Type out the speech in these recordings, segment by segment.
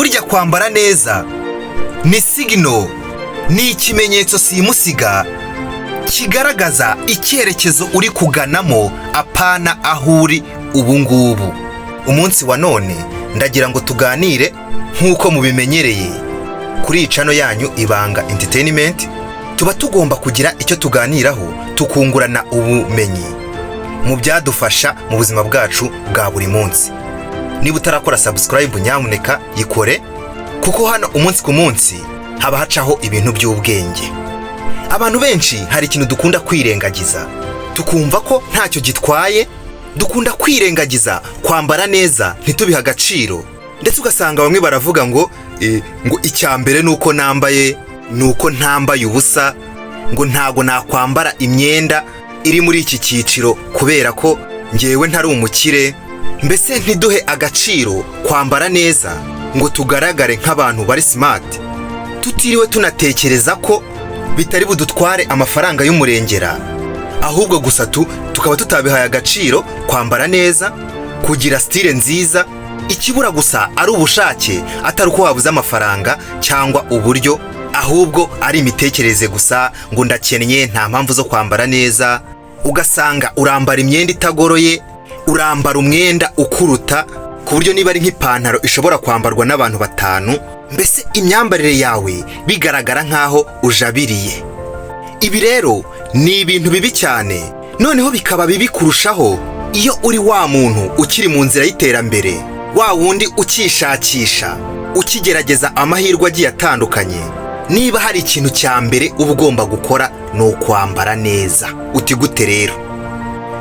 burya kwambara neza ni signo, ni ikimenyetso simusiga kigaragaza icyerekezo uri kuganamo, apana aho uri ubu ngubu. Umunsi wa none ndagira ngo tuganire nk'uko mubimenyereye kuri icano yanyu Ibanga Entertainment. Tuba tugomba kugira icyo tuganiraho, tukungurana ubumenyi mu byadufasha mu buzima bwacu bwa buri munsi. Niba utarakora subscribe, nyamuneka yikore, kuko hano umunsi ku munsi haba hacaho ibintu by'ubwenge. Abantu benshi hari ikintu dukunda kwirengagiza, tukumva ko ntacyo gitwaye. Dukunda kwirengagiza kwambara neza, ntitubiha agaciro, ndetse ugasanga bamwe baravuga ngo icyambere nuko nambaye, nuko ntambaye ubusa, ngo ntago nakwambara imyenda iri muri iki cyiciro kubera ko ngewe ntari umukire. Mbese ntiduhe agaciro kwambara neza ngo tugaragare nk'abantu bari smart, tutiriwe tunatekereza ko bitari budutware amafaranga y'umurengera, ahubwo gusa tukaba tutabihaye agaciro kwambara neza, kugira style nziza. Ikibura gusa ari ubushake, atari uko wabuze amafaranga cyangwa uburyo, ahubwo ari imitekerereze gusa ngo ndakennye, nta mpamvu zo kwambara neza. Ugasanga urambara imyenda itagoroye, urambara umwenda ukuruta ku buryo niba ari nk'ipantaro ishobora kwambarwa n'abantu 5, mbese imyambarire yawe bigaragara nkaho ujabiriye. Ibi rero ni ibintu bibi cyane, noneho bikaba bibi kurushaho iyo uri wa muntu ukiri mu nzira y'iterambere, wa wundi ukishakisha, ukigerageza amahirwe agiye atandukanye. Niba hari ikintu cya mbere uba ugomba gukora ni ukwambara neza. Uti gute rero?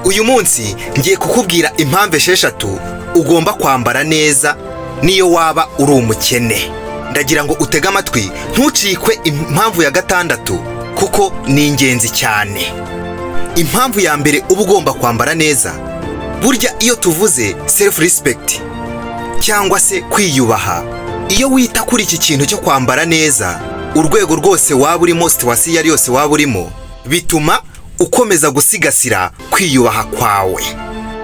Uyu munsi ngiye kukubwira impamvu 6 ugomba kwambara neza niyo waba uri umukene. Ndagira ngo utege amatwi, ntucikwe impamvu ya 6 kuko ni ingenzi cyane. Impamvu ya mbere uba ugomba kwambara neza, burya iyo tuvuze self respect cyangwa se kwiyubaha, iyo wita kuri iki kintu cyo kwambara neza, urwego rwose waba urimo, situation yari yose waba urimo, bituma ukomeza gusigasira kwiyubaha kwawe.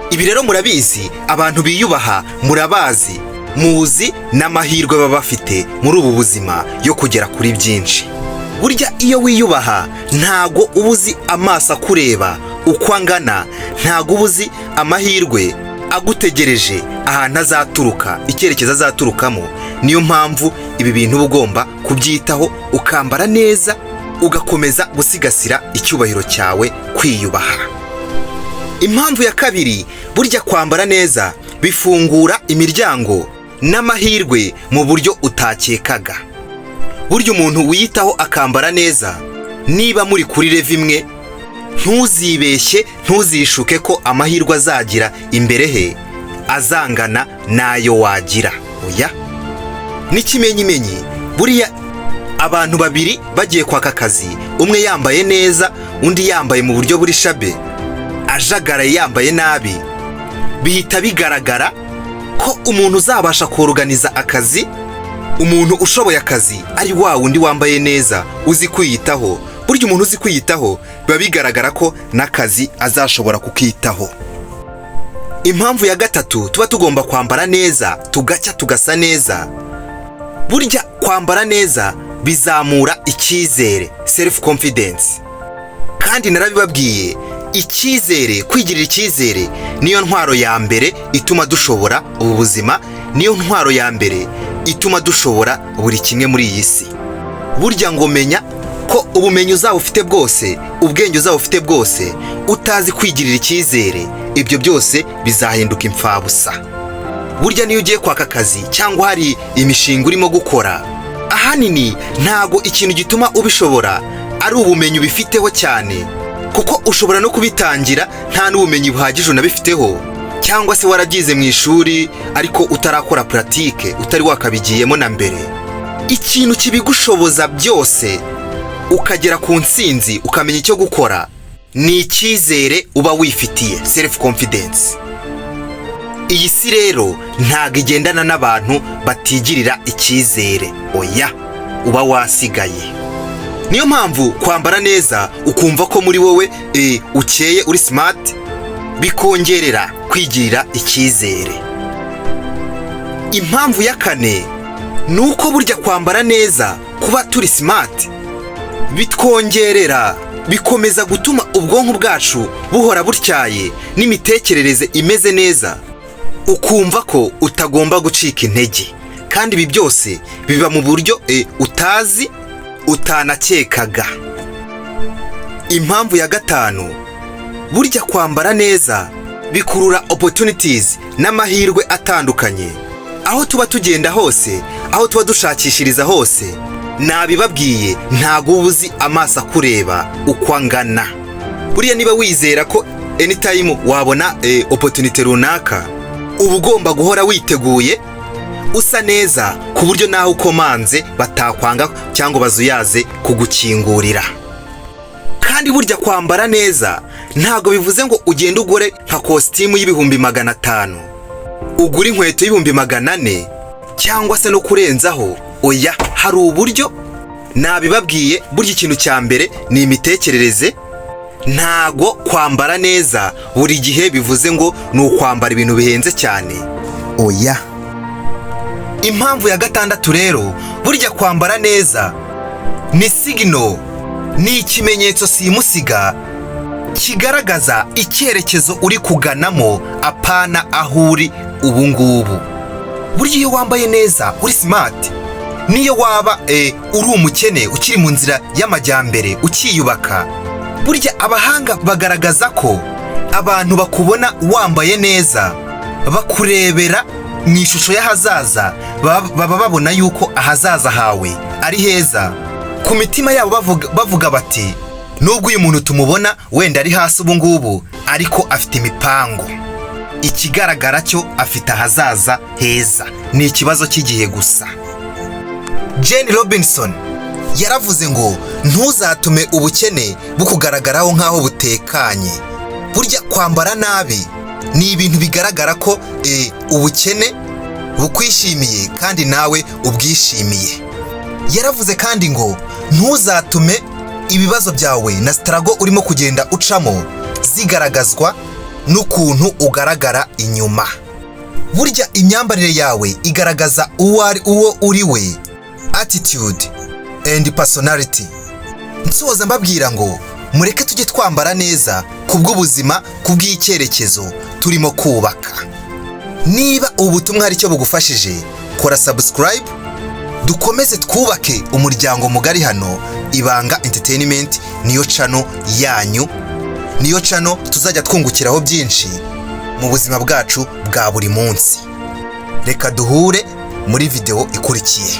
Ibi rero murabizi, abantu biyubaha murabazi, muzi n'amahirwe baba bafite muri ubu buzima yo kugera kuri byinshi. Burya iyo wiyubaha ntago ubuzi amaso akureba uko angana, ntago ubuzi amahirwe agutegereje ahantu azaturuka, icyerekezo azaturukamo. Niyo mpamvu ibi bintu uba ugomba kubyitaho, ukambara neza, ugakomeza gusigasira icyubahiro cyawe, kwiyubaha. Impamvu ya 2, burya kwambara neza bifungura imiryango n'amahirwe mu buryo utakekaga. Burya umuntu wiyitaho akambara neza, niba muri kuri level imwe, ntuzibeshye, ntuzishuke ko amahirwe azagira imbere he azangana nayo wagira. Oya, n'ikimenyimenyi, buriya abantu 2 bagiye kwaka akazi, umwe yambaye neza, undi yambaye mu buryo buri shabe, ajagaraye yambaye nabi, bihita bigaragara ko umuntu uzabasha kuorganiza akazi, umuntu ushoboye akazi, ari wa wundi wambaye neza, uzi kwiyitaho. Burya umuntu uzi kwiyitaho biba bigaragara ko n'akazi azashobora kukitaho. Impamvu ya 3 tuba tugomba kwambara neza, tugacya tugasa neza, burya kwambara neza bizamura icyizere, self confidence. Kandi narabibabwiye, icyizere, kwigirira icyizere niyo ntwaro ya mbere ituma dushobora ubu buzima, niyo ntwaro ya mbere ituma dushobora buri kimwe muri iyi si. Burya ngo menya ko ubumenyi uzaba ufite bwose, ubwenge uzaba ufite bwose, utazi kwigirira icyizere, ibyo byose bizahinduka impfabusa. Burya niyo ugiye kwaka akazi cyangwa hari imishinga urimo gukora, ahanini ntago ikintu gituma ubishobora ari ubumenyi ubifiteho cyane, kuko ushobora no kubitangira nta n'ubumenyi buhagije unabifiteho, cyangwa se warabyize mu ishuri ariko utarakora pratique, utari wakabigiyemo na mbere. Ikintu kibigushoboza byose ukagera ku ntsinzi, ukamenya icyo gukora, ni icyizere uba wifitiye, self confidence. Iyi si rero ntago igendana n'abantu batigirira icyizere. Oya, uba wasigaye. Niyo mpamvu kwambara neza ukumva ko muri wowe ukeye, uri smart, bikongerera kwigirira icyizere. Impamvu ya 4 nuko burya kwambara neza, kuba turi smart, bitwongerera, bikomeza gutuma ubwonko bwacu buhora butyaye n'imitekerereze imeze neza, ukumva ko utagomba gucika intege. Kandi ibi byose biba mu buryo utazi, utanakekaga. Impamvu ya gatanu, burya kwambara neza bikurura opportunities n'amahirwe atandukanye. Aho tuba tugenda hose, aho tuba dushakishiriza hose, nabibabwiye ntago ubuzi amaso akureba uko angana. Buriya niba wizera ko anytime wabona opportunity runaka, uba ugomba guhora witeguye, usa neza ku buryo naho ukomanze batakwanga cyangwa bazuyaze kugukingurira. Kandi burya kwambara neza ntago bivuze ngo ugende ugure nka costume y'ibihumbi 500, ugura inkweto y'ibihumbi 400 cyangwa se no kurenzaho. Oya, hari uburyo. Nabibabwiye, burya ikintu cya mbere ni imitekerereze. Ntago kwambara neza buri gihe bivuze ngo ni ukwambara ibintu bihenze cyane. Oya. Impamvu ya gatandatu rero, burya kwambara neza ni signal, ni ikimenyetso simusiga kigaragaza icyerekezo uri kuganamo, apana aho uri ubu ngubu. Burya iyo wambaye neza, uri smart, niyo waba uri umukene ukiri mu nzira y'amajyambere ukiyubaka, burya abahanga bagaragaza ko abantu bakubona wambaye neza bakurebera mu ishusho y'ahazaza, baba babona yuko ahazaza hawe ari heza. Ku mitima yabo bavuga bati, nubwo uyu muntu tumubona wenda ari hasi ubu ngubu, ariko afite imipango, ikigaragara cyo afite ahazaza heza, ni ikibazo cy'igihe gusa. Jane Robinson yaravuze ngo ntuzatume ubukene bukugaragaraho nk'aho butekanye. Burya kwambara nabi ni ibintu bigaragara ko ubukene bukwishimiye kandi nawe ubwishimiye. Yaravuze kandi ngo ntuzatume ibibazo byawe na struggle urimo kugenda ucamo zigaragazwa n'ukuntu ugaragara inyuma. Burya imyambarire yawe igaragaza uwo uriwe, attitude and personality. Nsoza mbabwira ngo mureke tujye twambara neza kubw'ubuzima, kubw'icyerekezo turimo kubaka. Niba ubutumwa hari icyo bugufashije, kora subscribe, dukomeze twubake umuryango mugari hano Ibanga Entertainment, niyo channel yanyu, niyo channel tuzajya twungukiraho byinshi mu buzima bwacu bwa buri munsi. Reka duhure muri video ikurikiye.